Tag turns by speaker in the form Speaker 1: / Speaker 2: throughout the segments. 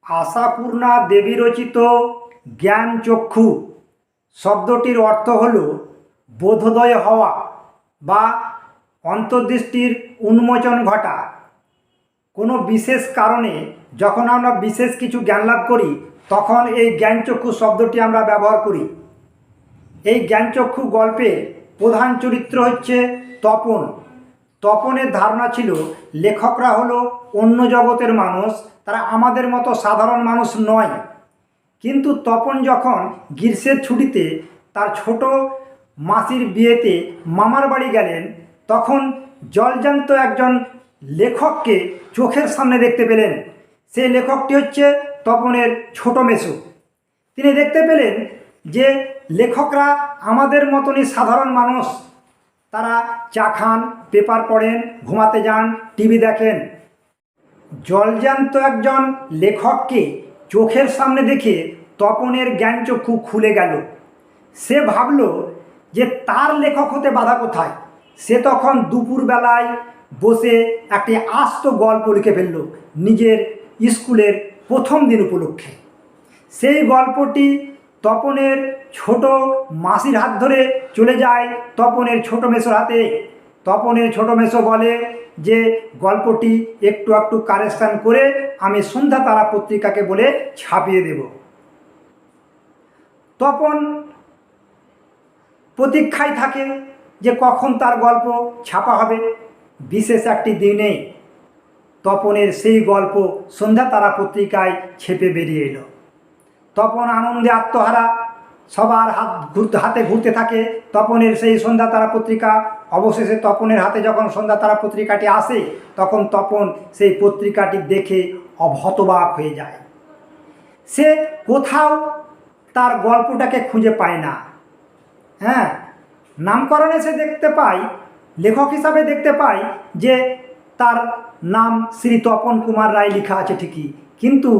Speaker 1: আশাপূর্ণা দেবী রচিত জ্ঞানচক্ষু শব্দটির অর্থ হল বোধোদয় হওয়া বা অন্তর্দৃষ্টির উন্মোচন ঘটা। কোনো বিশেষ কারণে যখন আমরা বিশেষ কিছু জ্ঞান লাভ করি তখন এই জ্ঞানচক্ষু শব্দটি আমরা ব্যবহার করি। এই জ্ঞানচক্ষু গল্পের প্রধান চরিত্র হচ্ছে তপন। তপনের ধারণা ছিল লেখকরা হলো অন্য জগতের মানুষ, তারা আমাদের মতো সাধারণ মানুষ নয়। কিন্তু তপন যখন গ্রীষ্মের ছুটিতে তার ছোট মাসির বিয়েতে মামার বাড়ি গেলেন, তখন জলজান্ত একজন লেখককে চোখের সামনে দেখতে পেলেন। সেই লেখকটি হচ্ছে তপনের ছোট মেসো। তিনি দেখতে পেলেন যে লেখকরা আমাদের মতনই সাধারণ মানুষ, তারা চা খান, পেপার পড়েন, ঘুমাতে যান, টিভি দেখেন। জলজান্ত একজন লেখককে চোখের সামনে দেখে তপনের জ্ঞানচক্ষু খুলে গেল। সে ভাবল যে তার লেখক হতে বাধা কোথায়। সে তখন দুপুরবেলায় বসে একটি আস্ত গল্প লিখে ফেলল নিজের স্কুলের প্রথম দিন উপলক্ষে। সেই গল্পটি তপনের ছোট মাসির হাত ধরে চলে যায় তপনের ছোট মেসোর হাতে। তপনের ছোট মেসো বলে যে গল্পটি একটু একটু কারেকশন করে আমি সন্ধ্যা তারা পত্রিকাকে বলে ছাপিয়ে দেব। তপন প্রতীক্ষায় থাকে যে কখন তার গল্প ছাপা হবে। বিশেষ একটি দিনে তপনের সেই গল্প সন্ধ্যা তারা পত্রিকায় ছেপে বেরিয়ে এলো। তপন আনন্দে আত্মহারা, সবার হাতে ঘুরতে থাকে তপনের সেই সন্ধ্যা তারা পত্রিকা। অবশেষে তপনের হাতে যখন সন্ধ্যা তারা পত্রিকাটি আসে, তখন তপন সেই পত্রিকাটি দেখে হতবাক হয়ে যায়। সে কোথাও তার গল্পটাকে খুঁজে পায় না। নামকরণে সে দেখতে পায়, লেখক হিসাবে দেখতে পায় যে তার নাম শ্রী তপন কুমার রায় লেখা আছে ঠিকই, কিন্তু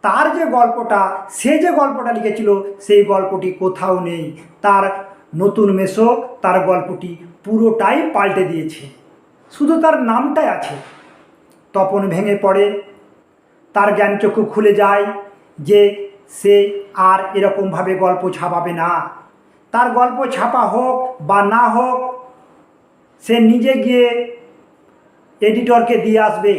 Speaker 1: তার যে গল্পটা, সে যে গল্পটা লিখেছিল সেই গল্পটি কোথাও নেই। তার নতুন মেসো তার গল্পটি পুরোটাই পাল্টে দিয়েছে, শুধু তার নামটাই আছে। তপন ভেঙে পড়ে, তার জ্ঞানচক্ষু খুলে যায় যে সে আর এরকমভাবে গল্প ছাপাবে না। তার গল্প ছাপা হোক বা না হোক, সে নিজে গিয়ে এডিটরকে দিয়ে আসবে